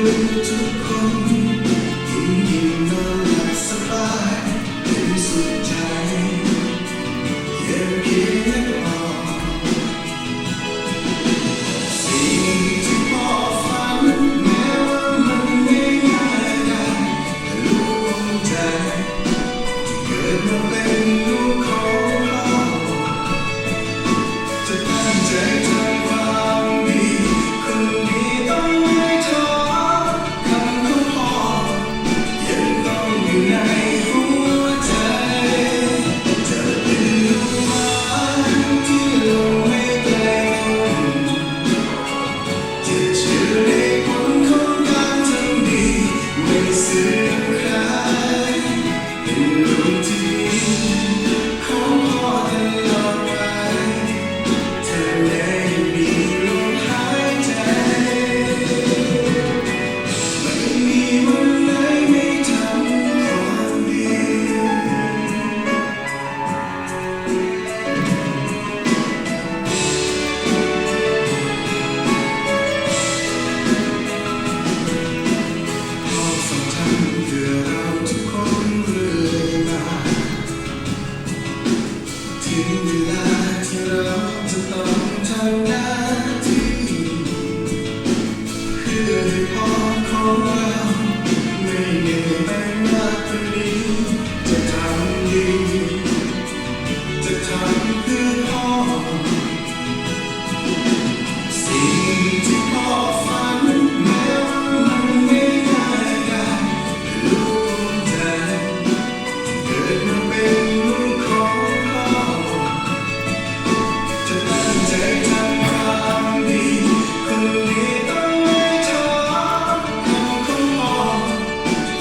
ทุกคนยิ่งนอนหลับสบายเป็นสุขใจยังคิดไม่ออกสิ่งที่พ่อฝันแม้ว่ามันไม่ง่ายได้รู้ใจที่เกิดมาเป็นลูกของพ่อจะตั้งใจทำความดีคนดีต้องไม่ท้อคำของพ่อยังต้องอยู่ในหัวใจจะเป็นลูกไม้ที่ลงไม่ไกลจะเชื่อในผลของการทำดีไม่เสื่อมคลายเป็นลูกที่ดีของพ่อตลอดไปเธอได้มีลมหายใจไม่มีวันไหนไม่ทำความดีพ่อทรงทำเพื่อเราทุกคนเรื่อยมาถึงเวลาที่เราจะต้องทำหน้าที่เพื่อให้พ่อของเราไม่เหนื่อยไปมากกว่านี้จะทำดีจะทำเพื่อพ่อสิ่งที่พ่อฝันแม้ว่ามันไม่ง่ายได้รู้ใจเกิดมาเป็นลูกของพ่อจะตั้งใจทำความดีคนดีต้องไม่ท้อคำของพ่อ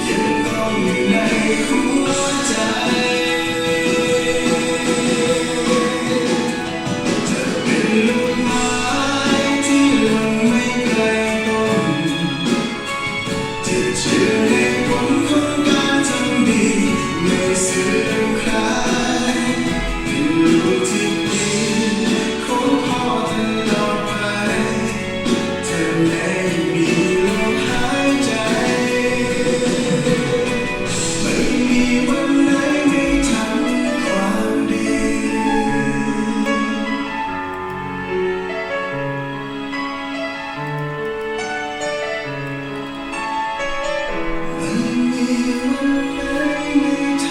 ยังต้องอยู่ในหัวใจจะเป็นลูกไม้ที่ลงไม่ไกลต้นจะเชื่อในผลของการทำดีไม่เสื่อมคลายเป็นลูกที่ดีของพ่อตลอดไปเธอได้มีลมหายใจไม่มีวันไหนไม่ทำความดีไม่มีวันไหนไม่ท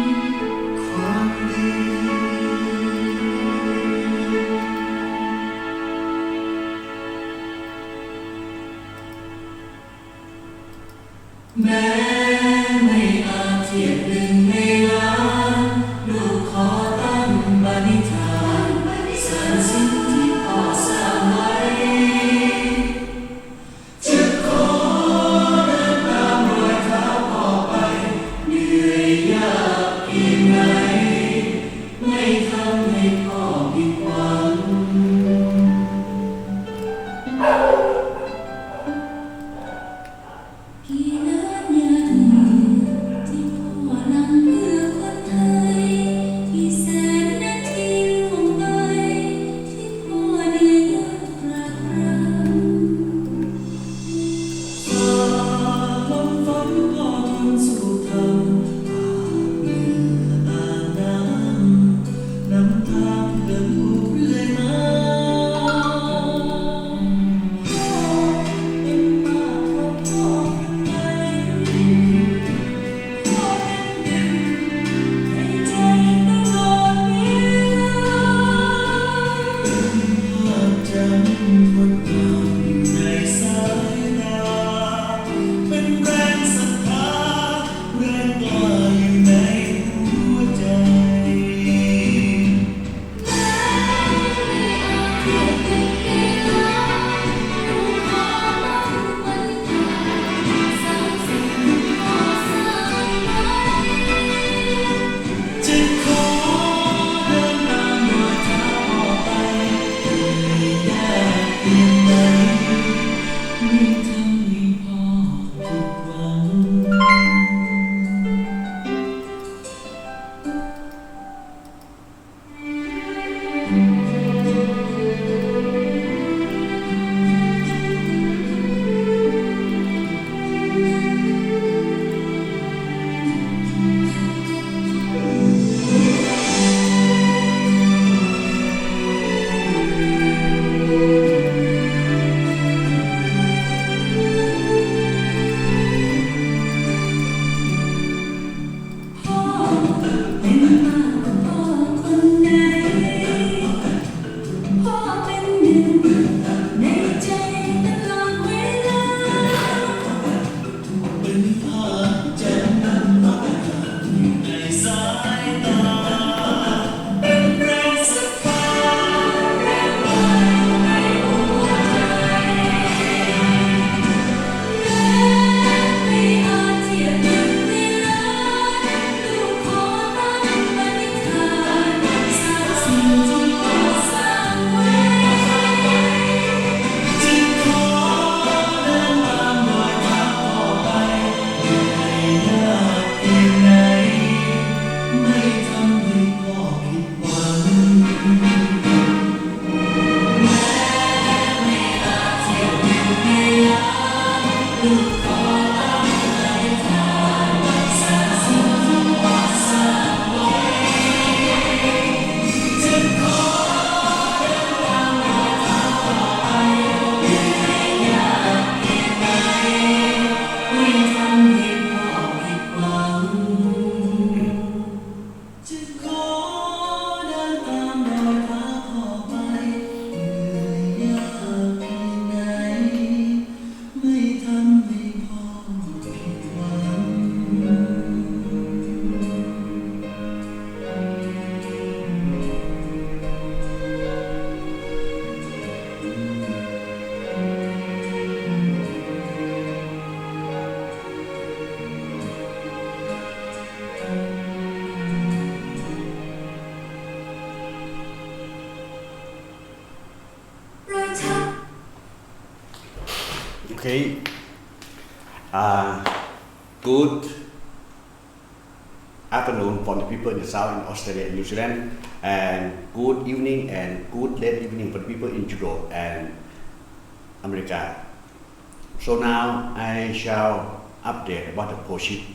ำความดี แม้ไม่อาจเทียบหนึ่งในล้านลูกขอตั้งปณิธานสานสิ่งที่พ่อสร้างไว้จะขอเดินตามรอยเท้าพ่อไปเหนื่อยยากเพียงไหนไม่ทำให้พ่อผิดหวัง กี่ล้านยาถึงที่พ่อลำเพื่อคนไทยที่แสนนาทีล่วงไปที่พ่อเหนื่อยยากตรากตรำฝ่าลมฝนพ่อทนสู้ทำผ่านเหงื่อต่างน้ำนำทางเดินผู้เรื่อยมา Okay. Good afternoon from the people in the south in Australia and New Zealand, and good evening and good late evening for the people in Europe and America. So now I shall update about the pole shift.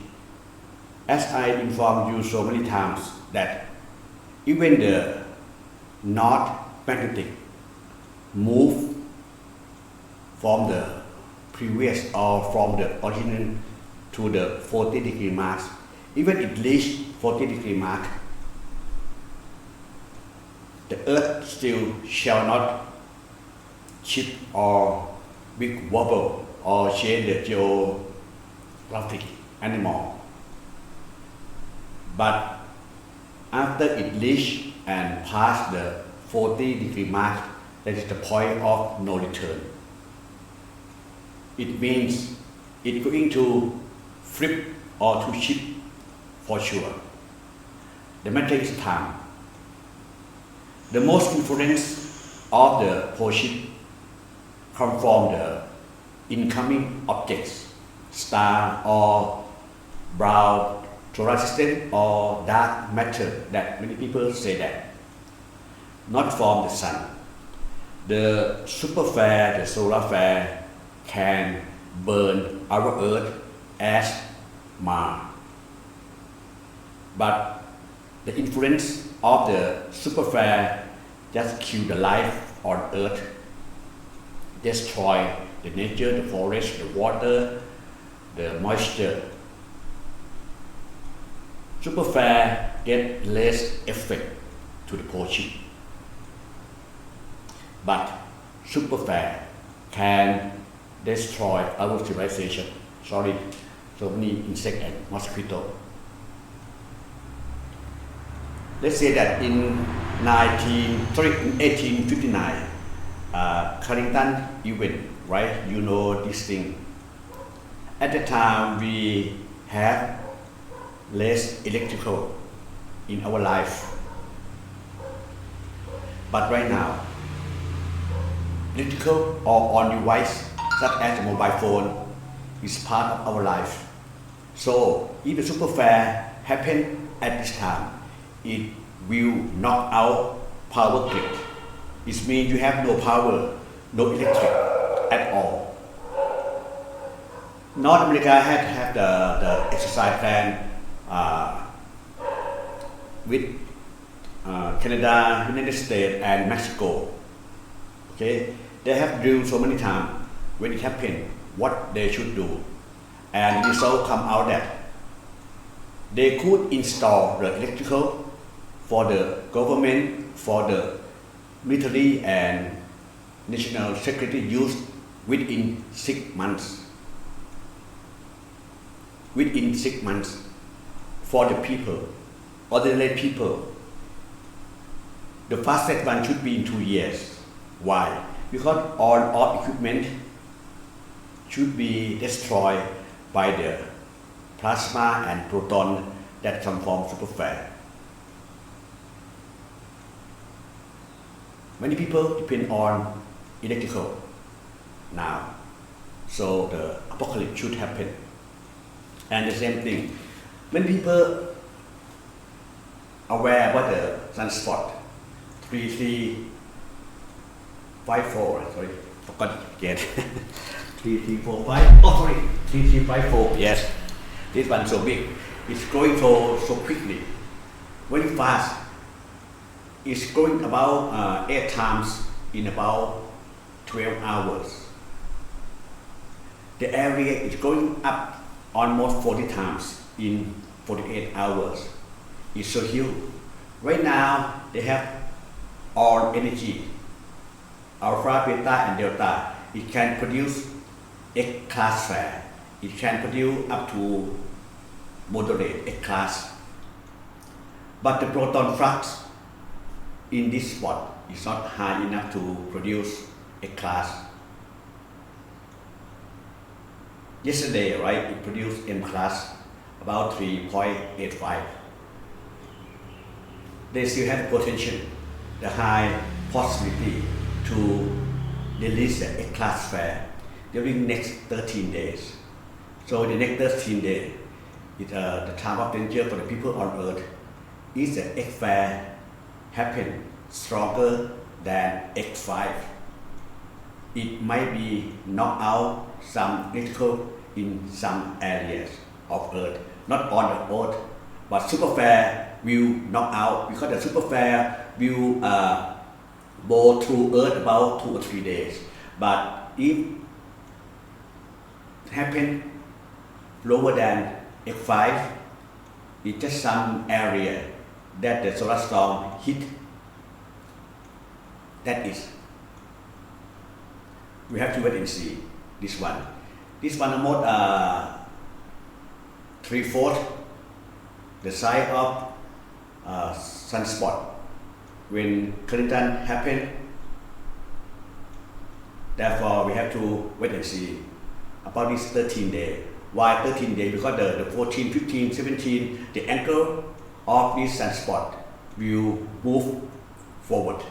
As I informed you so many times that even the North magnetic move from the previous or from the original to the 40-degree mark, even it reached 40-degree mark, the earth still shall not shift or big wobble or change the geographic anymore. But after it reached and passed the 40-degree mark, that is the point of no return. It means it's going to flip or to shift for sure. The matter is time. The most influence of the pole shift come from the incoming objects, star or brown solar system or dark matter that many people say that. Not from the sun. The super flare, the solar flare can burn our earth as Mars. But the influence of the super flare just kill the life on earth, destroy the nature, the forest, the water, the moisture. Super flare get less effect to the pole shift. But super flare can destroy our civilization. Sorry, so many insects and mosquitoes. Let's say that in 1859, Carrington event, right? You know this thing. At the time, we have less electrical in our life. But right now, electrical or on device such as a mobile phone is part of our life. So if the super flare happen at this time, it will knock out power grid. It means you have no power, no electric at all. North America had to have the exercise plan with Canada, United States, and Mexico. Okay, they have drilled so many times when it happened, what they should do, and the result come out that they could install the electrical for the government, for the military and national security use within 6 months. Within 6 months, for the people, ordinary people, the fastest one should be in 2 years. Why? Because all equipment should be destroyed by the plasma and proton that come from super flare. Many people depend on electrical now, so the apocalypse should happen. And the same thing, many people aware about the sunspot 3354, sorry, forgot it again. 3345, oh sorry, 3354, yes. This one so big. It's growing so quickly, very fast. It's growing about 8 times in about 12 hours. The area is going up almost 40 times in 48 hours. It's so huge. Right now, they have all energy, alpha, beta, and delta. It can produce X-class flare. It can produce up to moderate X-class. But the proton flux in this spot is not high enough to produce X-class. Yesterday, right, it produced M-class about 3.85. They still have the potential, the high possibility to release the X-class flare. during next 13 days. So the next 13 days, the time of danger for the people on earth is that X5 happen stronger than X5. It might be knock out some electrical in some areas of earth, not on the earth, but superfair will knock out because the superfair will go through earth about 2 or 3 days. But if it happen lower than X5, it's just some area that the solar storm hit. That is, we have to wait and see this one. This one almost 3/4 the size of sunspot when Clinton happened. Therefore, we have to wait and see about this 13 days. Why 13 days? Because the 14, 15, 17, the angle of this sunspot will move forward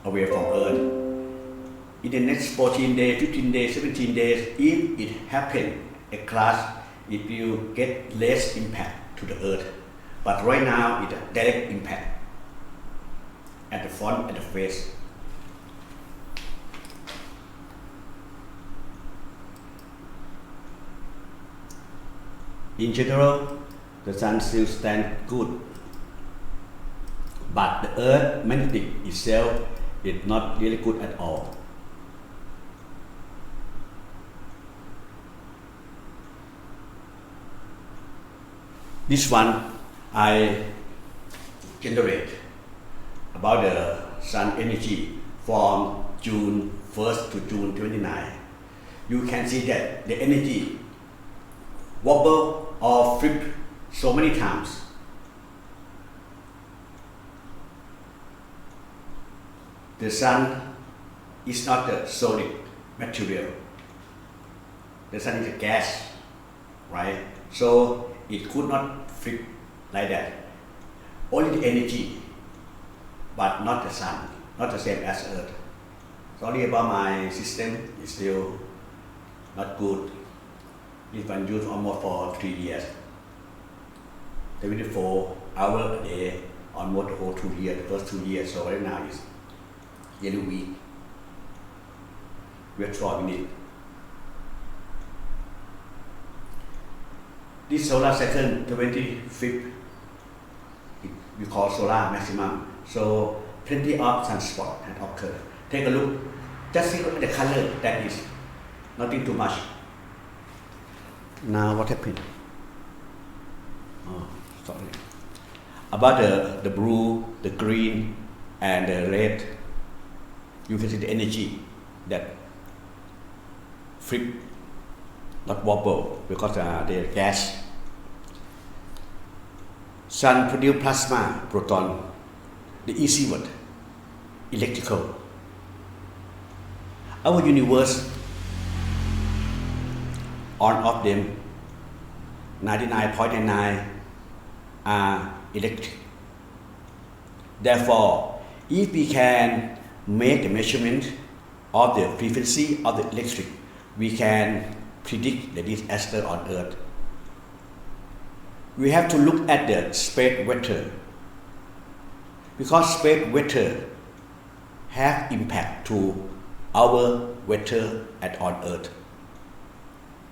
away from Earth. In the next 14 days, 15 days, 17 days, if it happens, a class, it will get less impact to the Earth. But right now, it's a direct impact at the front and the face. In general, the sun still stands good, but the Earth magnetic itself is not really good at all. This one I generate about the sun energy from June 1st to June 29. You can see that the energy wobble or flip so many times. The sun is not a solid material. The sun is a gas, right? So it could not flip like that. Only the energy, but not the sun, not the same as Earth. Sorry about my system, it's still not good. It's been used almost for 3 years. 24 hours a day, almost the whole 2 years, the first 2 years. So right now it's really weak. We're trying it. This solar cycle 25th, we call solar maximum. So plenty of sunspot had occurred. Take a look, just see the color that is, nothing too much. Now what happened? Oh, sorry. About the blue, the green, and the red, you can see the energy that flip, not wobble, because they're gas. Sun produce plasma, proton, the easy word, electrical. Our universe, all of them, 99.99 are electric. Therefore, if we can make a measurement of the frequency of the electric, we can predict the disaster on Earth. We have to look at the space weather, because space weather have impact to our weather on Earth.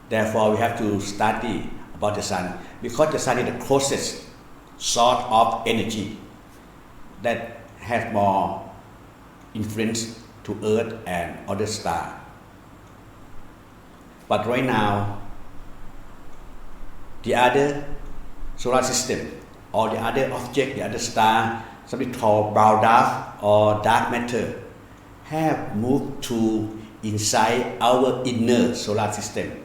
Therefore, we have to study about the sun, because the sun is the closest source of energy that has more influence to Earth and other stars. But right now, the other solar system or the other object, the other star, something called brown dwarf or dark matter, have moved to inside our inner solar system.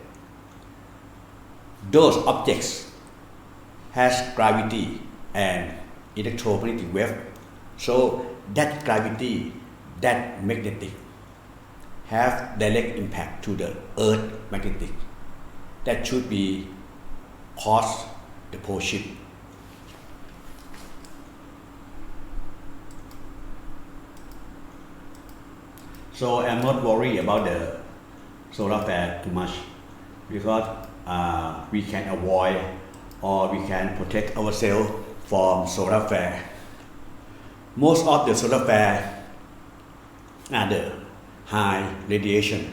Those objects has gravity and electromagnetic wave. So that gravity, that magnetic, have direct impact to the Earth magnetic. That should be cause the pole shift. So I'm not worried about the solar flare too much because we can avoid or we can protect ourselves from solar flare. Most of the solar flare are the high radiation.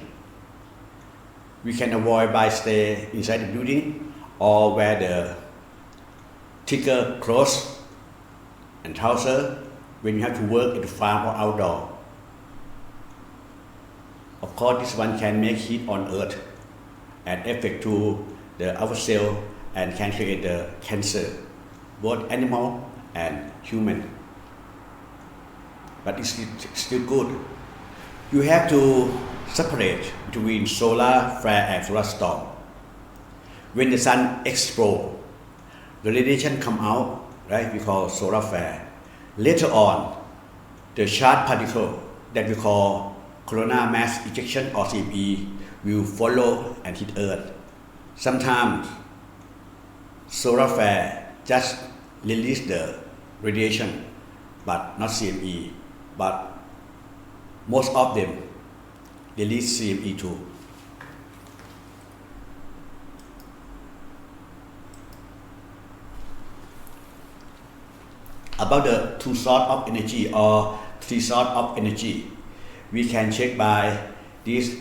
We can avoid by stay inside the building or wear the thicker clothes and trousers when you have to work at the farm or outdoor. Of course, this one can make heat on earth and affect to the our cell and can create the cancer, both animal and human. But it's still good. You have to separate between solar flare and solar storm. When the sun explodes, the radiation come out, right? We call solar flare. Later on, the charged particle that we call coronal mass ejection or CME will follow and hit Earth. Sometimes solar flare just release the radiation, but not CME. But most of them release CME too. About the two source of energy or three source of energy, we can check by this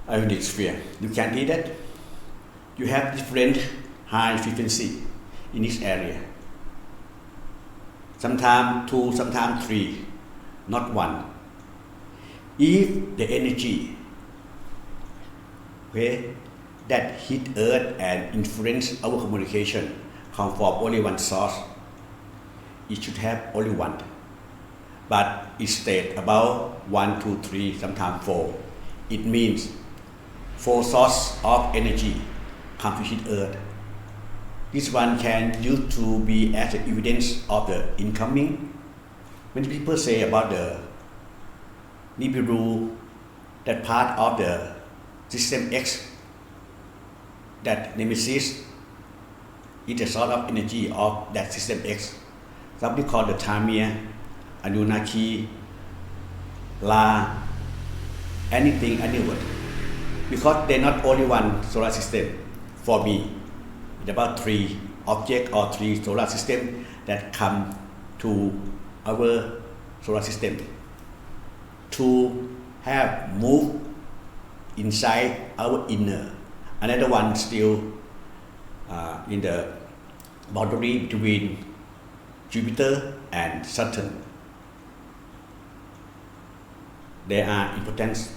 ionic sphere. You can see that you have different high frequency in this area. Sometimes two, sometimes three, not one. If the energy that hit Earth and influence our communication come from only one source, it should have only one. But it states about 1, 2, 3, sometimes 4. It means 4 sources of energy come to hit Earth. This one can used to be as an evidence of the incoming. When people say about the Nibiru, that part of the system X, that Nemesis is the source of energy of that system X. Something called the Tamir, Anunnaki, La, anything, anyone. Because they're not only one solar system for me. It's about 3 objects or 3 solar systems that come to our solar system to have moved inside our inner. Another one still in the boundary between Jupiter and Saturn. There are importance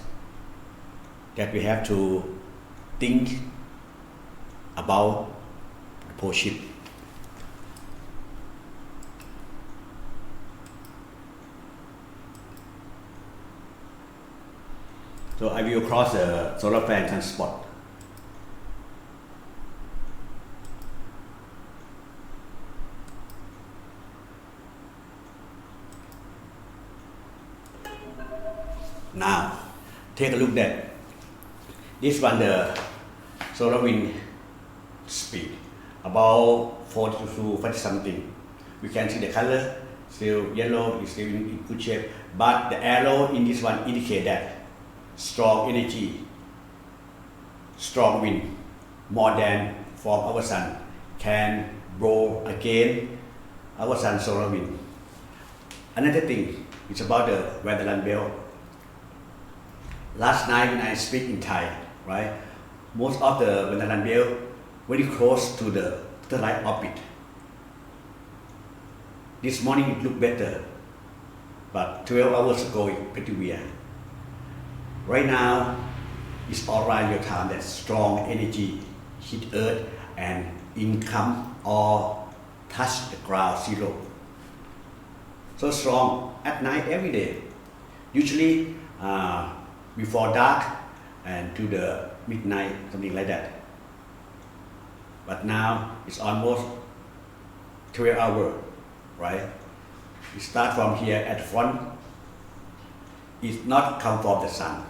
that we have to think about the pole shift. So I will cross the solar flare and sunspot. Now, take a look at this one, the solar wind speed, about 40 to 40 something. We can see the color, still yellow, is still in good shape, but the arrow in this one indicate that strong energy, strong wind, more than from our sun, can blow again our sun solar wind. Another thing is about the Vanderland belt. Last night when I speak in Thai, right, most of the Vanderland belt very close to the right orbit. This morning it looked better, but 12 hours ago it pretty weird. Right now, it's alright your time that strong energy hit Earth and income or touch the ground zero. So strong at night every day. Usually before dark and to the midnight, something like that. But now it's almost 12 hours, right? We start from here at the front. It's not come from the sun.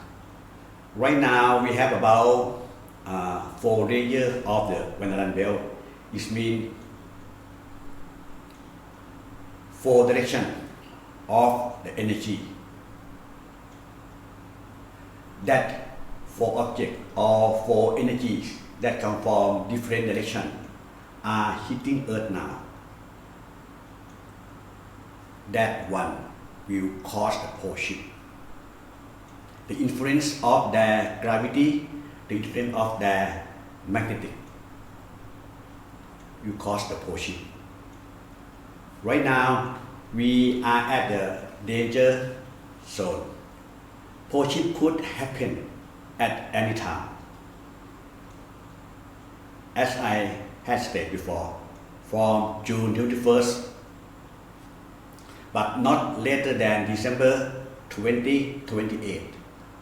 Right now we have about 4 layers of the Vanderland belt. It means 4 directions of the energy. That four objects or four energies that come from different directions are hitting Earth now. That one will cause a pole shift. The influence of their gravity, the influence of their magnetic will cause the pole shift. Right now, we are at the danger zone. Pole shift could happen at any time. As I had stated before, from June 21st, but not later than December 2028.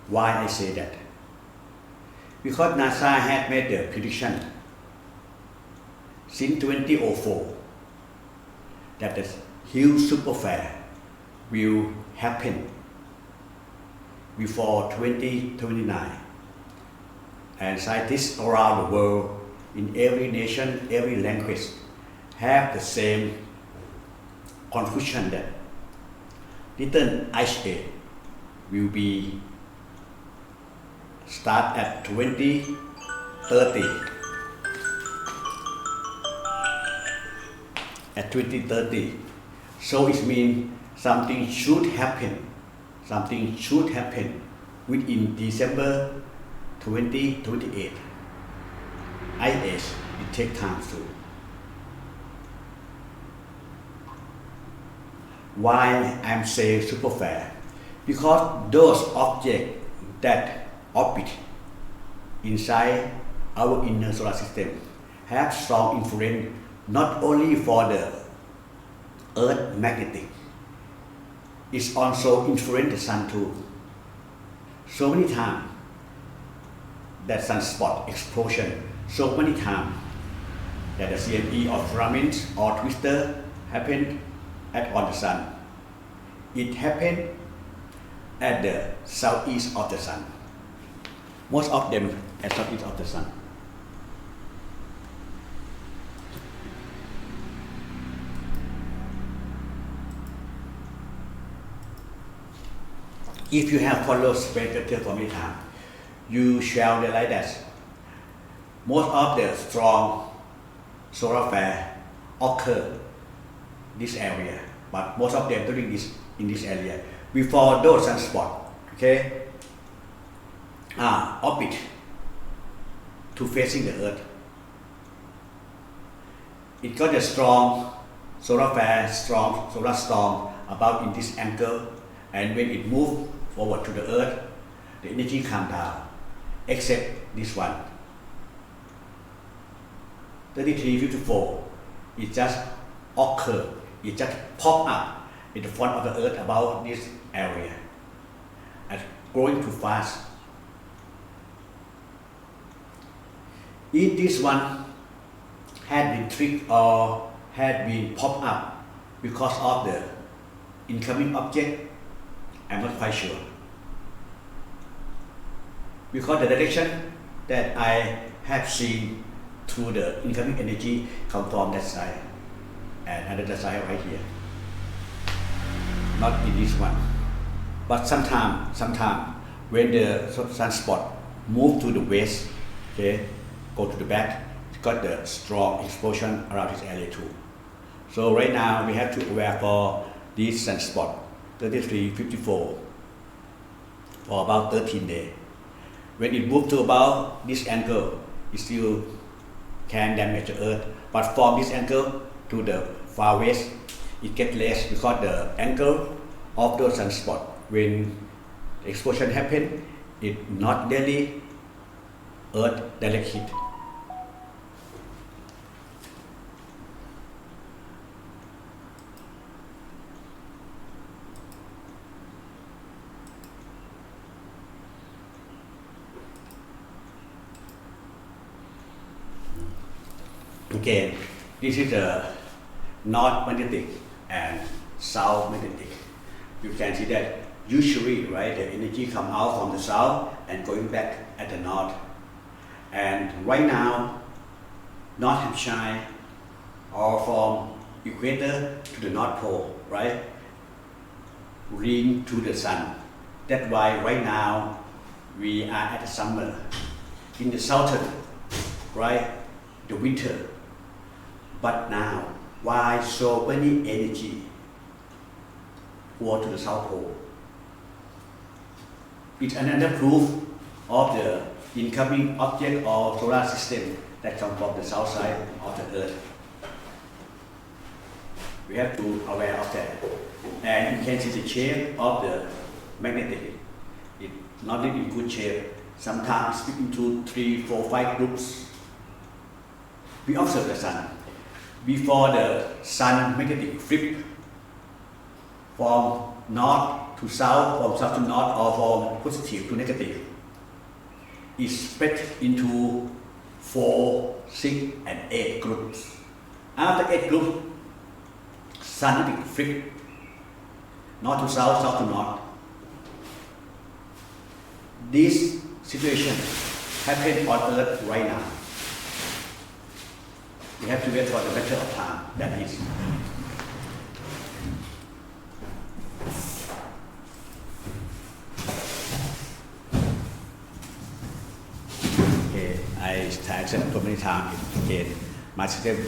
Why I say that? Because NASA had made the prediction since 2004 that the huge superflare will happen before 2029. And scientists around the world, in every nation, every language, have the same conclusion that little ice age will be start at 2030. At 2030. So it means something should happen. Something should happen within December 2028. Ice age, it takes time too. Why I'm saying superflare? Because those objects that orbit inside our inner solar system have strong influence not only for the Earth magnetic, it's also influence the Sun too. So many times that sunspot explosion, so many times that the CME or filament or twister happen on the Sun. It happened at the southeast of the Sun. Most of them at southeast of the Sun. If you have followed space detail for many times, you shall realize that most of the strong solar flare occur this area, but most of them during this in this area before those sunspots, okay, orbit to facing the Earth. It got a strong solar flare, strong solar storm about in this angle, and when it moved forward to the Earth, the energy come down, except this one. 3354, it just occur, it just pop up in the front of the Earth about this area and growing too fast. If this one had been tricked or had been popped up because of the incoming object, I'm not quite sure. Because the direction that I have seen through the incoming energy come from that side and another side right here. Not in this one. But sometime when the sunspot move to the west, okay, go to the back, it got the strong explosion around this area too. So right now we have to aware for this sunspot 3354 for about 13 days. When it moves to about this angle, it still can damage the Earth. But from this angle to the far west, it gets less because the angle of those sunspots, when the explosion happens, it not really Earth direct hit. Again, this is the north magnetic and south magnetic. You can see that usually, right, the energy come out from the south and going back at the north. And right now, North Hampshire, or from equator to the North Pole, right, ring to the sun. That's why right now we are at the summer. In the southern, right, the winter. But now, why so many energy go to the South Pole? It's another proof of the incoming object of solar system that come from the south side of the Earth. We have to be aware of that. And you can see the shape of the magnetic. It's not in good shape. Sometimes split into 3, 4, 5 groups. We observe the sun. Before the sun magnetic flip from north to south, from south to north, or from positive to negative, is split into 4, 6, and 8 groups. After 8 groups, sun magnetic flip north to south, south to north. This situation happens on Earth right now. We have to wait for the matter of time. That is. Okay, I said so many times again, my system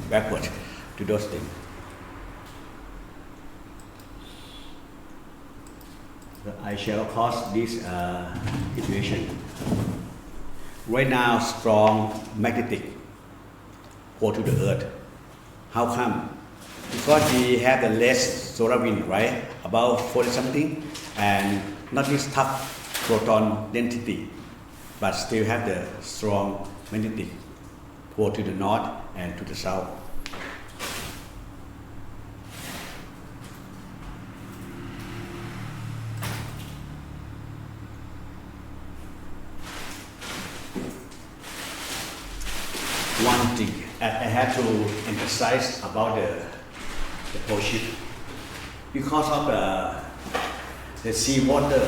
backward to those things. So I shall across this situation. Right now, strong magnetic go to the Earth. How come? Because we have the less solar wind, right? About 40 something, and not this tough proton density, but still have the strong magnetic go to the north and to the south. One thing I have to emphasize about the pole shift, because of the sea water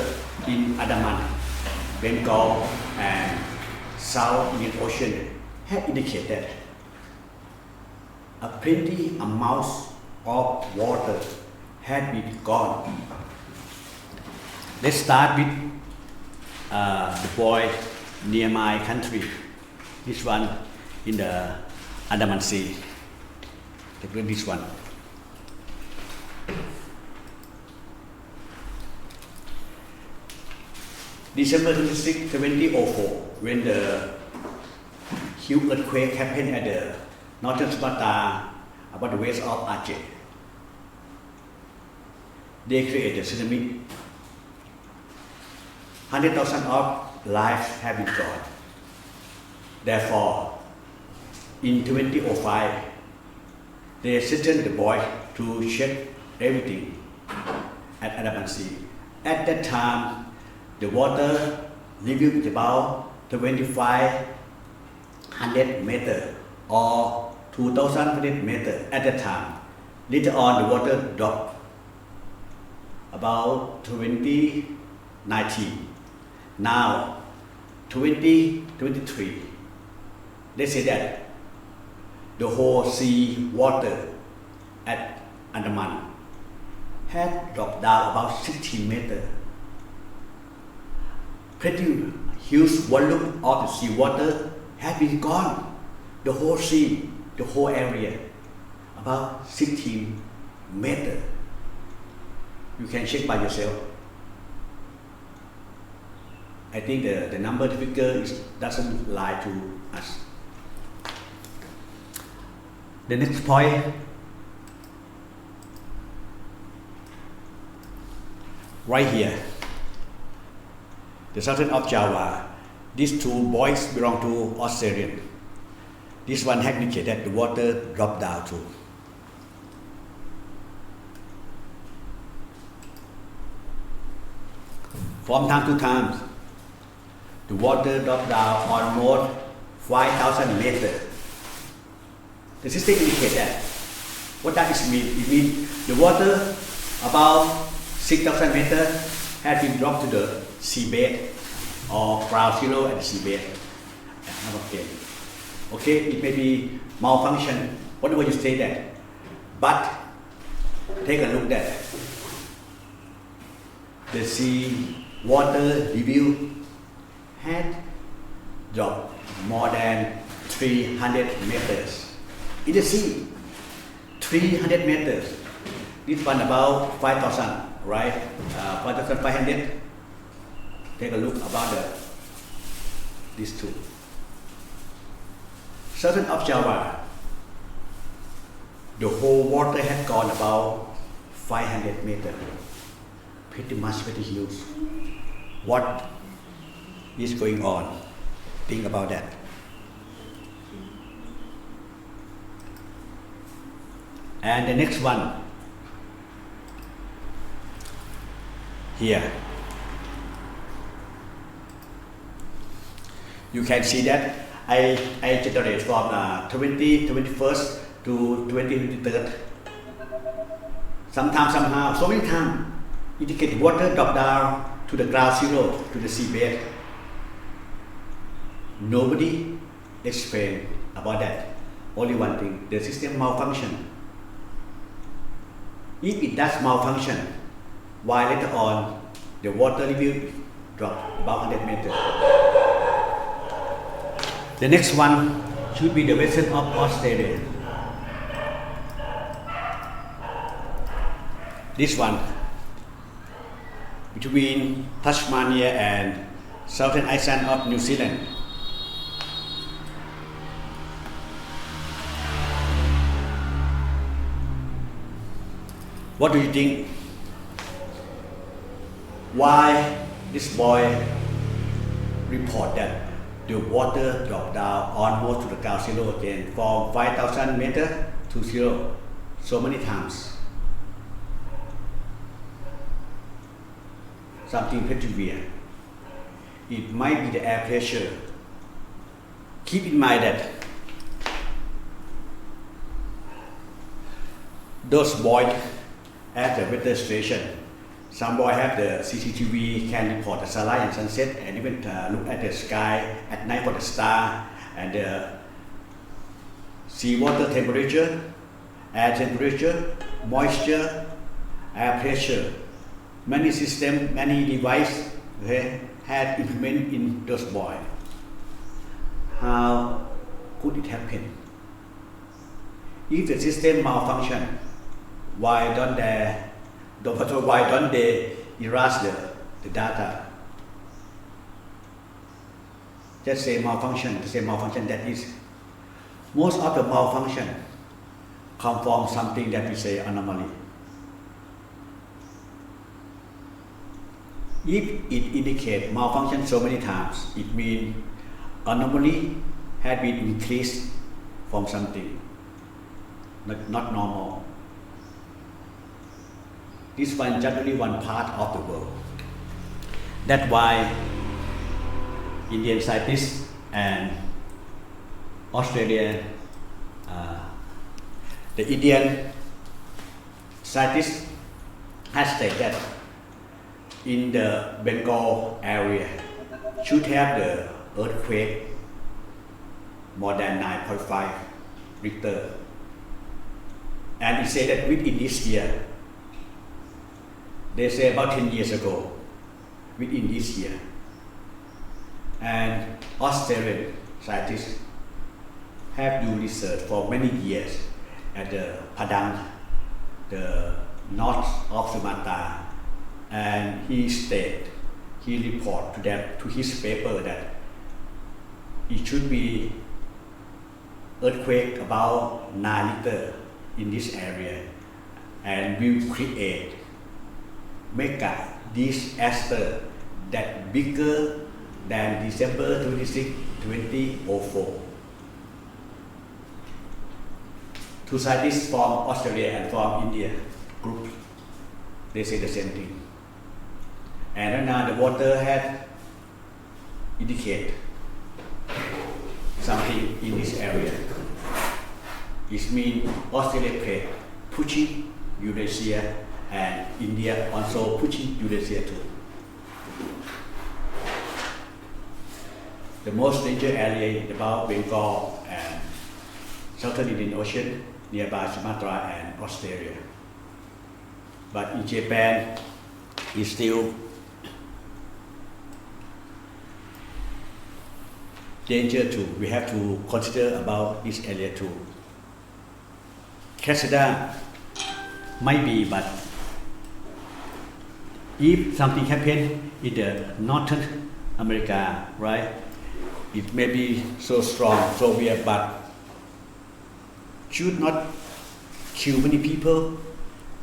in Andaman, Bengal, and South Indian Ocean have indicated that a plenty amount of water had been gone. Let's start with the boy near my country. This one in the Andaman Sea. Take a look at this one. December 26, 2004, when the huge earthquake happened at the northern Sumatra, about the west of Aceh, they created a tsunami. 100,000 of lives have been gone. Therefore, in 2005, they sent the boy to check everything at Andaman Sea. At that time, the water level is about 2,500 meters or 2,100 meters at that time. Later on, the water dropped about 2019. Now, 2023, they say that the whole sea water at Andaman had dropped down about 16 meters. Pretty huge volume of the sea water had been gone. The whole sea, the whole area, about 16 meters. You can check by yourself. I think the number, the figure doesn't lie to us. The next point, right here, the southern of Java. These two boys belong to Australian. This one had indicated that the water dropped down too. From time to time, the water dropped down almost 5,000 meters. The system indicates that. What does it mean? It means the water about 6,000 meters had been dropped to the seabed or ground zero at the seabed. Okay, it may be malfunction, whatever you say that. But take a look at the sea water level had dropped more than 300 meters in the sea. 300 meters. This one about 5,000, right? 5,500. Take a look about these two. Southern of Java, the whole water had gone about 500 meters. Pretty much very huge. What is going on? Think about that. And the next one here. You can see that I generate from 21st to 23rd. Somehow, so many times, indicate water drop down to the ground zero, to the seabed. Nobody explain about that. Only one thing, the system malfunction. If it does malfunction, why later on the water level drop about 100 meters? The next one should be the western of Australia. This one between Tasmania and southern island of New Zealand. What do you think? Why this boy report that the water dropped down almost to the ground zero again from 5,000 meters to zero so many times? Something pretty weird. It might be the air pressure. Keep in mind that those boys at the weather station, some boy have the CCTV, can report the sunlight and sunset, and even look at the sky at night for the star and the seawater temperature, air temperature, moisture, air pressure. Many systems, many devices had implemented in those boys. How could it happen? If the system malfunction, why don't they erase the data? Just say malfunction, that is. Most of the malfunction come from something that we say anomaly. If it indicates malfunction so many times, it means anomaly had been increased from something, not normal. This one just only one part of the world. That's why Indian scientists and Australian, the Indian scientists has stated that in the Bengal area should have the earthquake more than 9.5 Richter. And he said that within this year, they say about 10 years ago, within this year. And Australian scientists have done research for many years at the Padang, the north of Sumatra, and he report to them, to his paper, that it should be earthquake about 9 Richter in this area, and will create mega disaster that bigger than December 26, 2004. Two scientists from Australia and from India group, they say the same thing. And right now the water had indicate something in this area. It means Australia plate pushing Eurasia, and India also pushing Eurasia too. The most danger area is about Bengal and Southern Indian Ocean, nearby Sumatra and Australia. But in Japan, it's still danger too. We have to consider about this area too. Canada might be, but if something happen in the Northern America, right, it may be so strong, so weird, but should not kill many people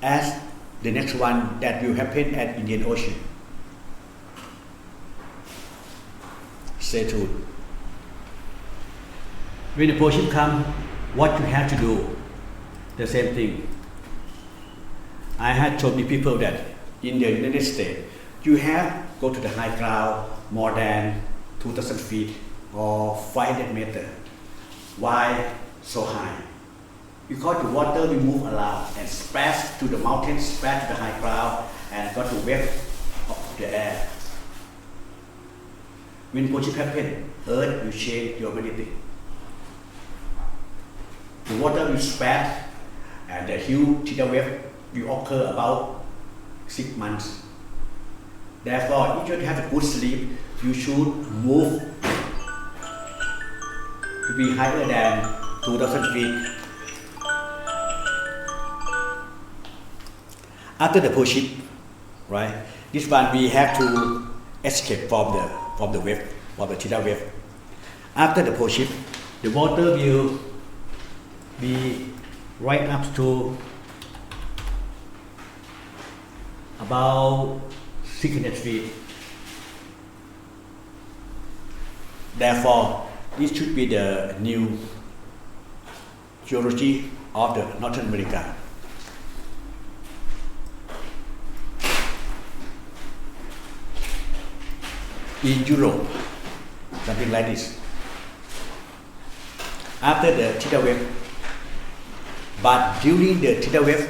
as the next one that will happen at Indian Ocean. Stay tuned. When the Persian come, what you have to do? The same thing. I had told the people that in the United States, you have go to the high ground more than 2,000 feet or 500 meters. Why so high? Because the water will move around and spread to the mountains, spread to the high ground, and got to wave of the air. When Persian happen, Earth will change your magnetic. The water will spread, and the huge tidal wave will occur about 6 months. Therefore, if you have a good sleep, you should move to be higher than 2,000 feet. After the push ship, right? This one we have to escape from the wave, from the tidal wave. After the push ship, the water will be right up to about 600 feet. Therefore, this should be the new geology of the Northern America. In Europe, something like this. After the tidal wave, but during the tidal wave,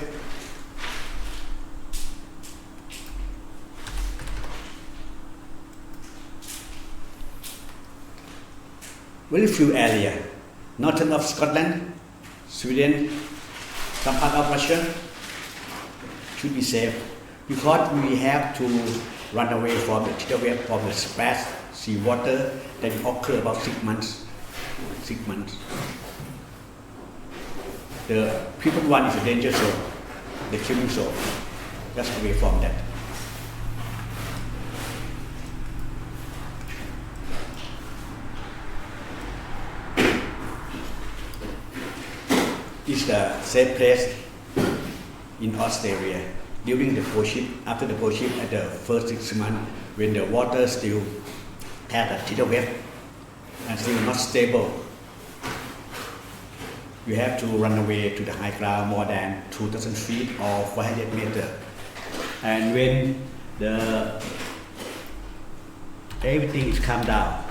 very few area, northern of Scotland, Sweden, some part of Russia should be safe because we have to run away from the tidal wave, from the splash sea water that occur about 6 months. 6 months. The people one is a danger zone, the killing zone. Just away from that. This is the safe place in Australia during the push ship. After the push ship, at the first 6 months, when the water still had a tidal wave and still not stable, you have to run away to the high ground more than 2,000 feet or 500 meters. And when everything is calmed down,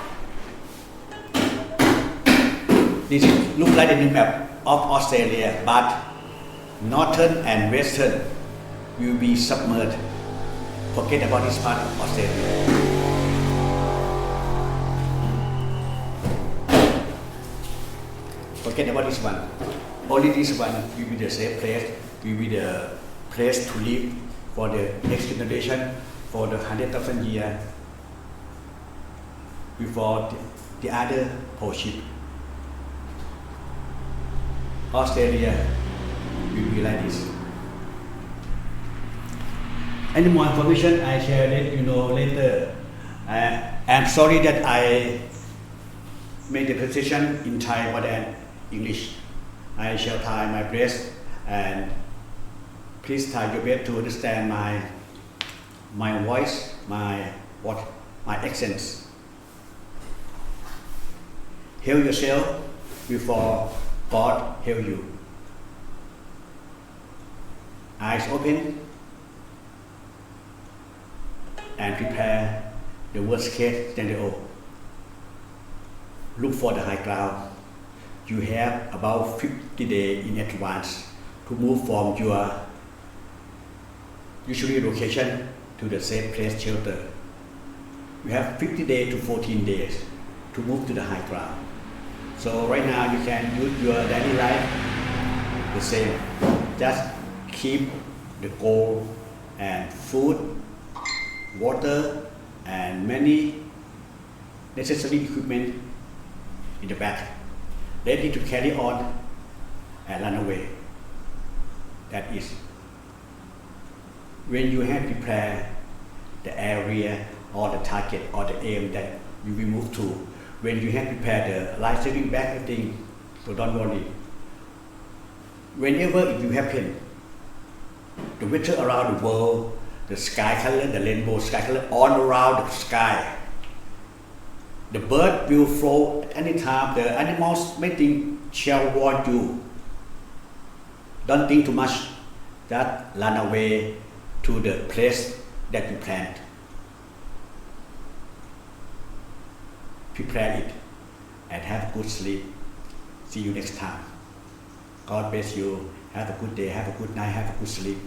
this look like the new map of Australia, but northern and western will be submerged. Forget about this part of Australia. Forget about this one. Only this one will be the safe place, will be the place to live for the next generation, for the 100,000 years before the other pole ship. Australia will be like this. Any more information I share let you know later. I'm sorry that I made the presentation in Thai more than English. I shall try my best and please try your best to understand my voice, my accents. Heal yourself before God heal you. Eyes open and prepare the worst case scenario. Look for the high ground. You have about 50 days in advance to move from your usually location to the safe place shelter. You have 50 days to 14 days to move to the high ground. So right now you can use your daily life the same. Just keep the gold and food, water and many necessary equipment in the back, ready to carry on and run away. That is, when you have prepared the area or the target or the aim that you will move to, when you have prepared the life-saving bag, everything, so don't worry. Whenever it will happen, the weather around the world, the sky color, the rainbow sky color all around the sky. The bird will flow at any time. The animals may think shall warn you. Don't think too much. Just run away to the place that you planned. Prepare it and have a good sleep. See you next time. God bless you. Have a good day. Have a good night. Have a good sleep.